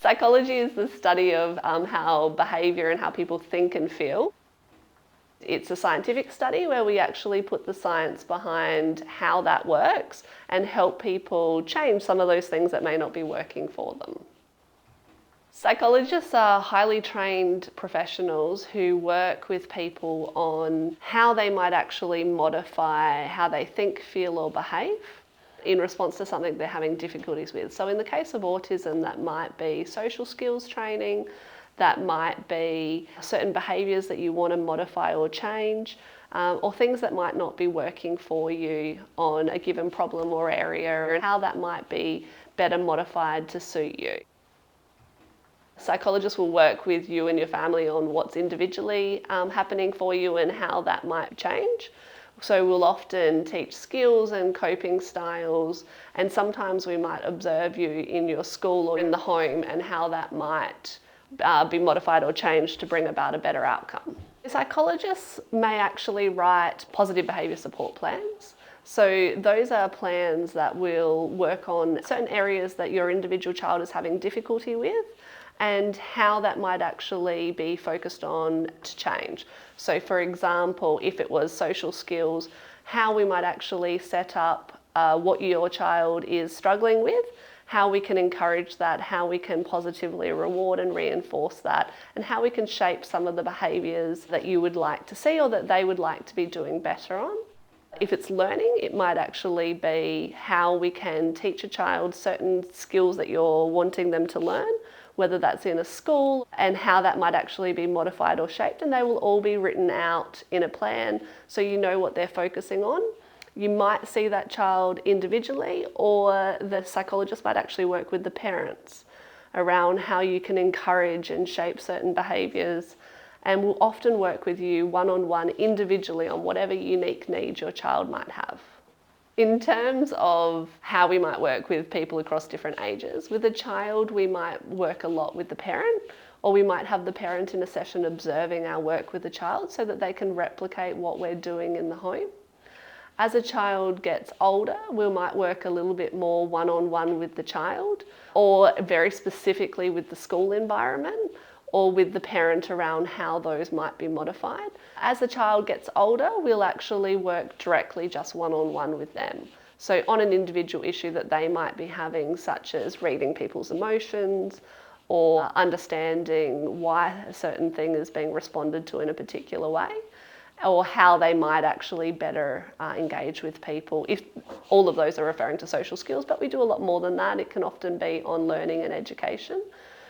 Psychology is the study of how behaviour and how people think and feel. It's a scientific study where we actually put the science behind how that works and help people change some of those things that may not be working for them. Psychologists are highly trained professionals who work with people on how they might actually modify how they think, feel or behave in response to something they're having difficulties with. So in the case of autism, that might be social skills training, that might be certain behaviours that you want to modify or change, or things that might not be working for you on a given problem or area, and how that might be better modified to suit you. Psychologists will work with you and your family on what's individually happening for you and how that might change. So we'll often teach skills and coping styles, and sometimes we might observe you in your school or in the home and how that might be modified or changed to bring about a better outcome. Psychologists may actually write positive behaviour support plans. So those are plans that will work on certain areas that your individual child is having difficulty with and how that might actually be focused on to change. So for example, if it was social skills, how we might actually set up what your child is struggling with, how we can encourage that, how we can positively reward and reinforce that, and how we can shape some of the behaviours that you would like to see or that they would like to be doing better on. If it's learning, it might actually be how we can teach a child certain skills that you're wanting them to learn, whether that's in a school, and how that might actually be modified or shaped, and they will all be written out in a plan so you know what they're focusing on. You might see that child individually, or the psychologist might actually work with the parents around how you can encourage and shape certain behaviours, and will often work with you one-on-one individually on whatever unique needs your child might have. In terms of how we might work with people across different ages, with a child we might work a lot with the parent, or we might have the parent in a session observing our work with the child so that they can replicate what we're doing in the home. As a child gets older, we might work a little bit more one-on-one with the child, or very specifically with the school environment, or with the parent around how those might be modified. As the child gets older, we'll actually work directly just one-on-one with them. So on an individual issue that they might be having, such as reading people's emotions, or understanding why a certain thing is being responded to in a particular way, or how they might actually better engage with people. If all of those are referring to social skills, but we do a lot more than that. It can often be on learning and education.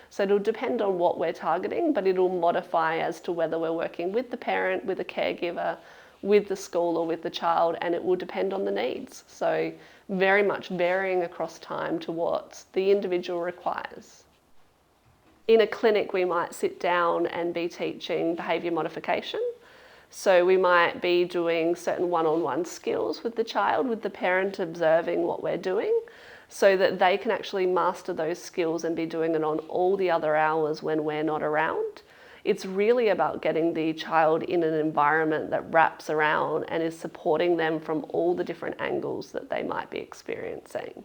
So it'll depend on what we're targeting, but it'll modify as to whether we're working with the parent, with a caregiver, with the school or with the child, and it will depend on the needs. So very much varying across time to what the individual requires. In a clinic, we might sit down and be teaching behaviour modification. So we might be doing certain one-on-one skills with the child, with the parent observing what we're doing, so that they can actually master those skills and be doing it on all the other hours when we're not around. It's really about getting the child in an environment that wraps around and is supporting them from all the different angles that they might be experiencing.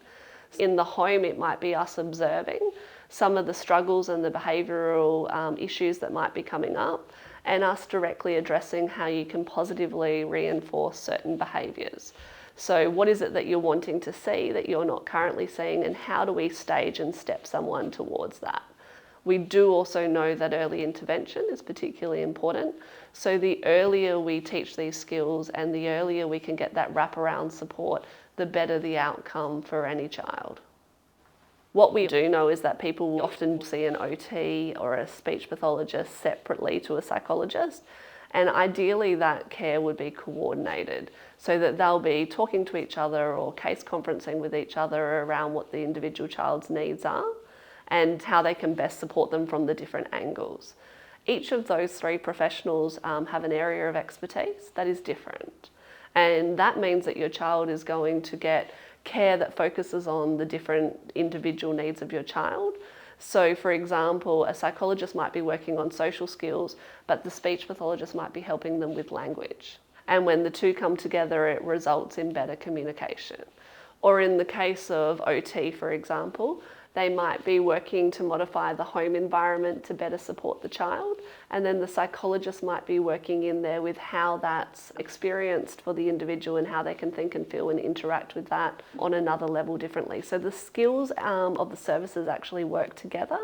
In the home, it might be us observing some of the struggles and the behavioural issues that might be coming up, and us directly addressing how you can positively reinforce certain behaviours. So what is it that you're wanting to see that you're not currently seeing, and how do we stage and step someone towards that? We do also know that early intervention is particularly important. So the earlier we teach these skills and the earlier we can get that wraparound support, the better the outcome for any child. What we do know is that people will often see an OT or a speech pathologist separately to a psychologist, and ideally that care would be coordinated so that they'll be talking to each other or case conferencing with each other around what the individual child's needs are and how they can best support them from the different angles. Each of those three professionals have an area of expertise that is different, and that means that your child is going to get care that focuses on the different individual needs of your child. So for example, a psychologist might be working on social skills, but the speech pathologist might be helping them with language. And when the two come together, it results in better communication. Or in the case of OT, for example, They might be working to modify the home environment to better support the child. And then the psychologist might be working in there with how that's experienced for the individual and how they can think and feel and interact with that on another level differently. So the skills of the services actually work together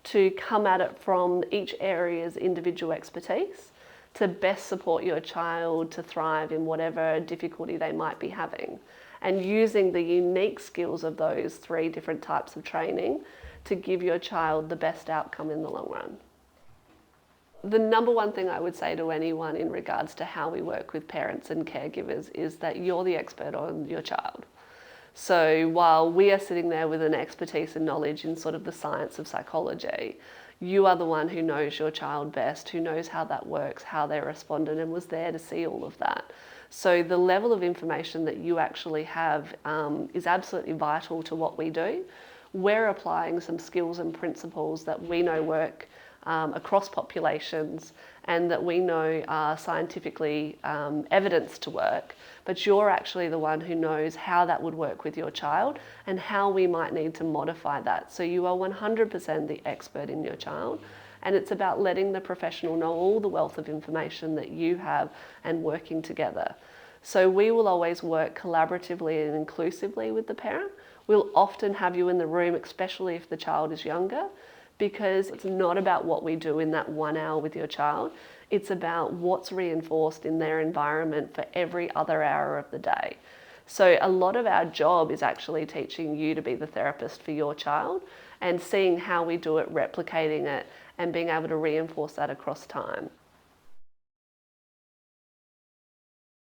to come at it from each area's individual expertise to best support your child to thrive in whatever difficulty they might be having, and using the unique skills of those 3 different types of training to give your child the best outcome in the long run. The number one thing I would say to anyone in regards to how we work with parents and caregivers is that you're the expert on your child. So while we are sitting there with an expertise and knowledge in sort of the science of psychology, you are the one who knows your child best, who knows how that works, how they responded, and was there to see all of that. So the level of information that you actually have is absolutely vital to what we do. We're applying some skills and principles that we know work across populations and that we know are scientifically evidenced to work, but you're actually the one who knows how that would work with your child and how we might need to modify that. So you are 100% the expert in your child, and it's about letting the professional know all the wealth of information that you have and working together. So we will always work collaboratively and inclusively with the parent. We'll often have you in the room, especially if the child is younger, because it's not about what we do in that 1 hour with your child. It's about what's reinforced in their environment for every other hour of the day. So a lot of our job is actually teaching you to be the therapist for your child and seeing how we do it, replicating it, and being able to reinforce that across time.